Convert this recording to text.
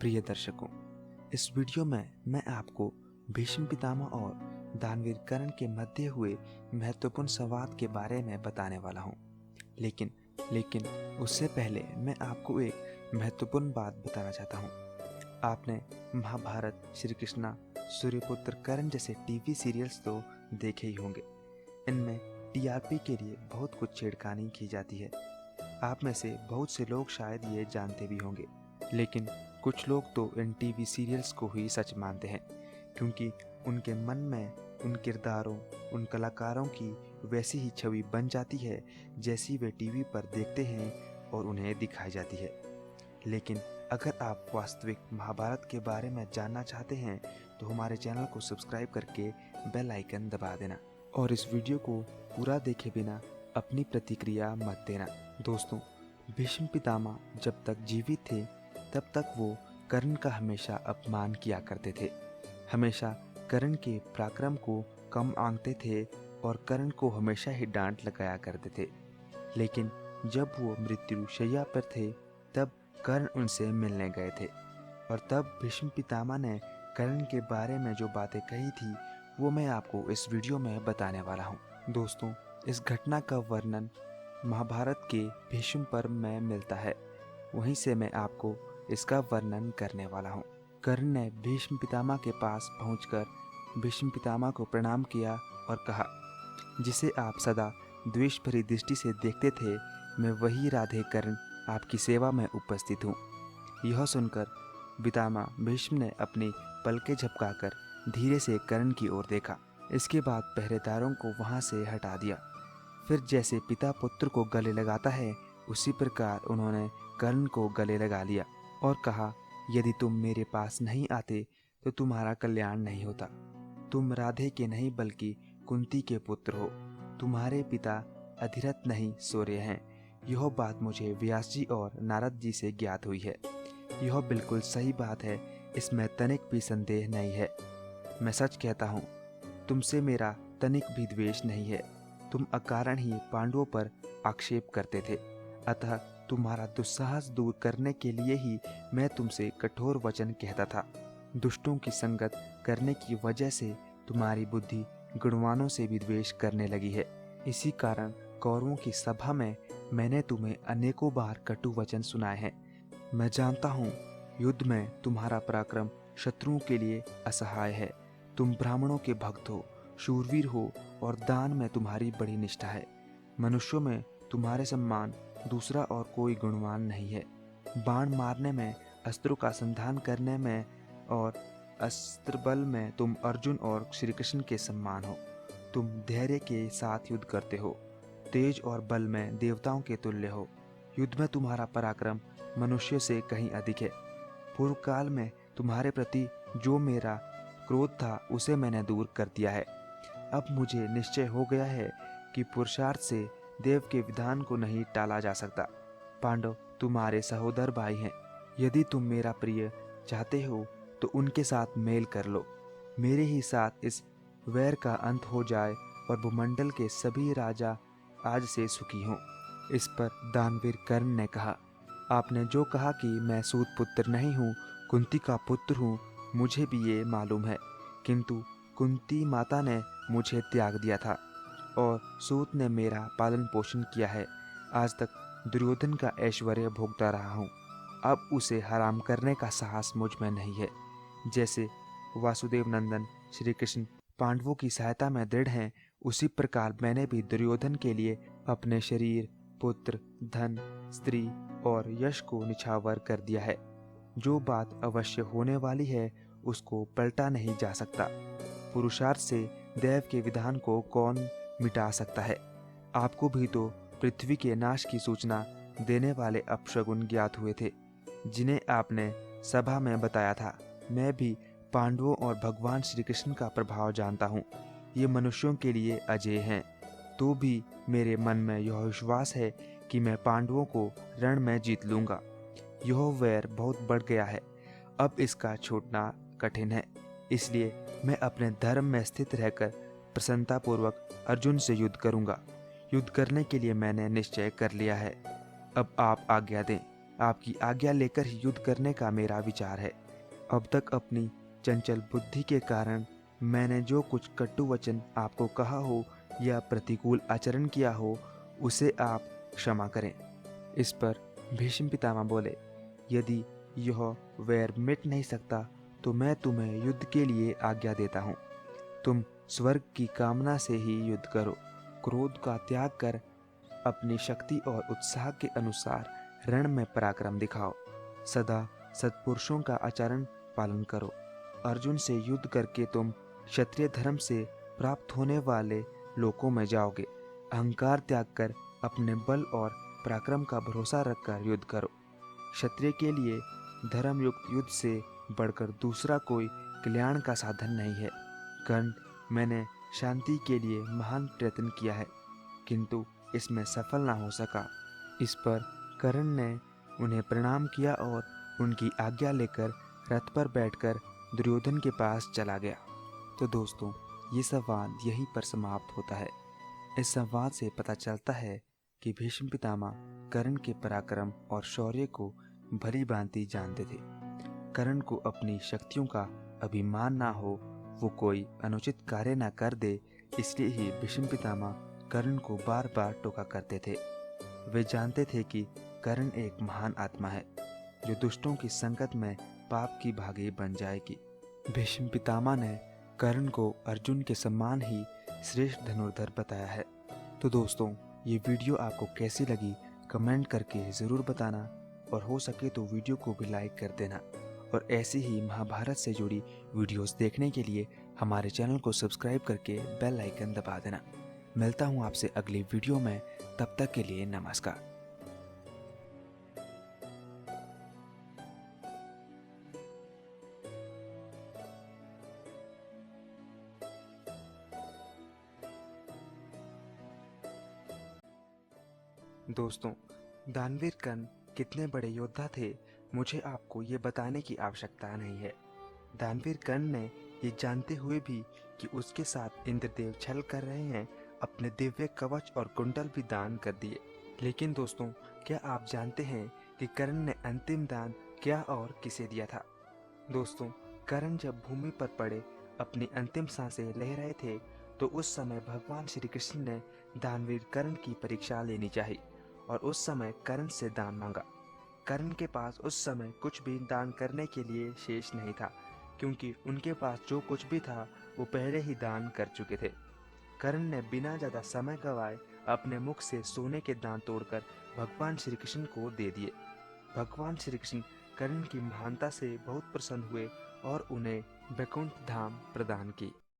प्रिय दर्शकों, इस वीडियो में मैं आपको भीष्म पितामह और दानवीर कर्ण के मध्य हुए महत्वपूर्ण संवाद के बारे में बताने वाला हूँ। लेकिन उससे पहले मैं आपको एक महत्वपूर्ण बात बताना चाहता हूँ। आपने महाभारत, श्री कृष्णा, सूर्यपुत्र, कर्ण जैसे टीवी सीरियल्स तो देखे ही होंगे। इनमें टीआरपी के लिए बहुत कुछ छेड़खानी की जाती है। आप में से बहुत से लोग शायद ये जानते भी होंगे, लेकिन कुछ लोग तो इन टीवी सीरियल्स को ही सच मानते हैं, क्योंकि उनके मन में उन किरदारों, उन कलाकारों की वैसी ही छवि बन जाती है जैसी वे टीवी पर देखते हैं और उन्हें दिखाई जाती है। लेकिन अगर आप वास्तविक महाभारत के बारे में जानना चाहते हैं तो हमारे चैनल को सब्सक्राइब करके बेल आइकन दबा देना और इस वीडियो को पूरा देखे बिना अपनी प्रतिक्रिया मत देना। दोस्तों, भीष्म पितामह जब तक जीवित थे तब तक वो कर्ण का हमेशा अपमान किया करते थे, हमेशा कर्ण के पराक्रम को कम आंकते थे और कर्ण को हमेशा ही डांट लगाया करते थे। लेकिन जब वो मृत्यु शैया पर थे तब कर्ण उनसे मिलने गए थे और तब भीष्म पितामह ने कर्ण के बारे में जो बातें कही थी वो मैं आपको इस वीडियो में बताने वाला हूँ। दोस्तों, इस घटना का वर्णन महाभारत के भीष्म पर्व में मिलता है, वहीं से मैं आपको इसका वर्णन करने वाला हूँ। कर्ण ने भीष्म पितामह के पास पहुंचकर भीष्म पितामह को प्रणाम किया और कहा, जिसे आप सदा द्वेष भरी दृष्टि से देखते थे, मैं वही राधे कर्ण आपकी सेवा में उपस्थित हूँ। यह सुनकर पितामह भीष्म ने अपनी पलकें झपकाकर धीरे से कर्ण की ओर देखा। इसके बाद पहरेदारों को वहां से हटा दिया। फिर जैसे पिता पुत्र को गले लगाता है उसी प्रकार उन्होंने कर्ण को गले लगा लिया और कहा, यदि तुम मेरे पास नहीं आते तो तुम्हारा कल्याण नहीं होता। तुम राधे के नहीं बल्कि कुंती के पुत्र हो। तुम्हारे पिता अधिरथ नहीं सूर्य हैं। यह बात मुझे व्यास जी और नारद जी से ज्ञात हुई है। यह बिल्कुल सही बात है, इसमें तनिक भी संदेह नहीं है। मैं सच कहता हूँ, तुमसे मेरा तनिक भी द्वेष नहीं है। तुम अकारण ही पांडवों पर आक्षेप करते थे, अतः तुम्हारा दुस्साहस दूर करने के लिए ही मैं तुमसे कठोर वचन कहता था। दुष्टों की संगत करने की वजह से तुम्हारी बुद्धि गुणवानों से भी द्वेष करने लगी है। इसी कारण कौरवों की सभा में मैंने तुम्हें अनेकों बार कटु वचन सुनाए हैं। मैं जानता हूँ युद्ध में तुम्हारा पराक्रम शत्रुओं के लिए असहाय है। तुम ब्राह्मणों के भक्त हो, शूरवीर हो और दान में तुम्हारी बड़ी निष्ठा है। मनुष्यों में तुम्हारे सम्मान दूसरा और कोई गुणवान नहीं है। बाण मारने में, अस्त्रों का संधान करने में और अस्त्र बल में तुम अर्जुन और श्री कृष्ण के समान हो। तुम धैर्य के साथ युद्ध करते हो, तेज और बल में देवताओं के तुल्य हो। युद्ध में तुम्हारा पराक्रम मनुष्य से कहीं अधिक है। पूर्व काल में तुम्हारे प्रति जो मेरा क्रोध था उसे मैंने दूर कर दिया है। अब मुझे निश्चय हो गया है कि पुरुषार्थ से देव के विधान को नहीं टाला जा सकता। पांडव तुम्हारे सहोदर भाई हैं। यदि तुम मेरा प्रिय चाहते हो तो उनके साथ मेल कर लो। मेरे ही साथ इस वैर का अंत हो जाए और भूमंडल के सभी राजा आज से सुखी हों। इस पर दानवीर कर्ण ने कहा, आपने जो कहा कि मैं सूत पुत्र नहीं हूँ, कुंती का पुत्र हूँ, मुझे भी ये मालूम है, किंतु कुंती माता ने मुझे त्याग दिया था और सूत ने मेरा पालन पोषण किया है। आज तक दुर्योधन का ऐश्वर्य भोगता रहा हूँ, अब उसे हराम करने का साहस मुझ में नहीं है। जैसे वासुदेव नंदन श्री कृष्ण पांडवों की सहायता में दृढ़ हैं, उसी प्रकार मैंने भी दुर्योधन के लिए अपने शरीर, पुत्र, धन, स्त्री और यश को निछावर कर दिया है। जो बात अवश्य होने वाली है उसको पलटा नहीं जा सकता। पुरुषार्थ से देव के विधान को कौन मिटा सकता है। आपको भी तो पृथ्वी के नाश की सूचना देने वाले अपशगुन ज्ञात हुए थे, जिन्हें आपने सभा में बताया था। मैं भी पांडवों और भगवान श्री कृष्ण का प्रभाव जानता हूँ। ये मनुष्यों के लिए अजेय हैं, तो भी मेरे मन में यह विश्वास है कि मैं पांडवों को रण में जीत लूँगा। यह वैर बहुत बढ़ गया है, अब इसका छूटना कठिन है। इसलिए मैं अपने धर्म में स्थित रहकर प्रसन्नतापूर्वक अर्जुन से युद्ध करूँगा। युद्ध करने के लिए मैंने निश्चय कर लिया है। अब आप आज्ञा दें। आपकी आज्ञा लेकर ही युद्ध करने का मेरा विचार है। अब तक अपनी चंचल बुद्धि के कारण मैंने जो कुछ कटु वचन आपको कहा हो या प्रतिकूल आचरण किया हो, उसे आप क्षमा करें। इस पर भीष्म पितामह बोले, यदि यह वैर मिट नहीं सकता तो मैं तुम्हें युद्ध के लिए आज्ञा देता हूँ। तुम स्वर्ग की कामना से ही युद्ध करो। क्रोध का त्याग कर अपनी शक्ति और उत्साह के अनुसार रण में पराक्रम दिखाओ। सदा सत्पुरुषों का आचरण पालन करो। अर्जुन से युद्ध करके तुम क्षत्रिय धर्म से प्राप्त होने वाले लोकों में जाओगे। अहंकार त्याग कर अपने बल और पराक्रम का भरोसा रखकर युद्ध करो। क्षत्रिय के लिए धर्म युक्त युद्ध से बढ़कर दूसरा कोई कल्याण का साधन नहीं है। कर्ण, मैंने शांति के लिए महान प्रयत्न किया है, किंतु इसमें सफल ना हो सका। इस पर कर्ण ने उन्हें प्रणाम किया और उनकी आज्ञा लेकर रथ पर बैठकर दुर्योधन के पास चला गया। तो दोस्तों, ये संवाद यहीं पर समाप्त होता है। इस संवाद से पता चलता है कि भीष्म पितामह कर्ण के पराक्रम और शौर्य को भली भांति जानते थे। कर्ण को अपनी शक्तियों का अभिमान ना हो, वो कोई अनुचित कार्य ना कर दे, इसलिए ही भीष्म पितामह कर्ण को बार बार टोका करते थे। वे जानते थे कि कर्ण एक महान आत्मा है जो दुष्टों की संगत में पाप की भागी बन जाएगी। भीष्म पितामह ने कर्ण को अर्जुन के समान ही श्रेष्ठ धनुर्धर बताया है। तो दोस्तों, ये वीडियो आपको कैसी लगी कमेंट करके ज़रूर बताना, और हो सके तो वीडियो को भी लाइक कर देना। और ऐसी ही महाभारत से जुड़ी वीडियोस देखने के लिए हमारे चैनल को सब्सक्राइब करके बेल आइकन दबा देना। मिलता हूँ आपसे अगली वीडियो में, तब तक के लिए नमस्कार। दोस्तों, दानवीर कर्ण कितने बड़े योद्धा थे, मुझे आपको ये बताने की आवश्यकता नहीं है। दानवीर कर्ण ने ये जानते हुए भी कि उसके साथ इंद्रदेव छल कर रहे हैं, अपने दिव्य कवच और कुंडल भी दान कर दिए। लेकिन दोस्तों, क्या आप जानते हैं कि कर्ण ने अंतिम दान क्या और किसे दिया था? दोस्तों, कर्ण जब भूमि पर पड़े अपनी अंतिम सांसें ले रहे थे, तो उस समय भगवान श्री कृष्ण ने दानवीर कर्ण की परीक्षा लेनी चाहिए और उस समय कर्ण से दान मांगा। कर्ण के पास उस समय कुछ भी दान करने के लिए शेष नहीं था, क्योंकि उनके पास जो कुछ भी था वो पहले ही दान कर चुके थे। कर्ण ने बिना ज़्यादा समय गंवाए अपने मुख से सोने के दांत तोड़कर भगवान श्री कृष्ण को दे दिए। भगवान श्री कृष्ण कर्ण की महानता से बहुत प्रसन्न हुए और उन्हें वैकुंठ धाम प्रदान की।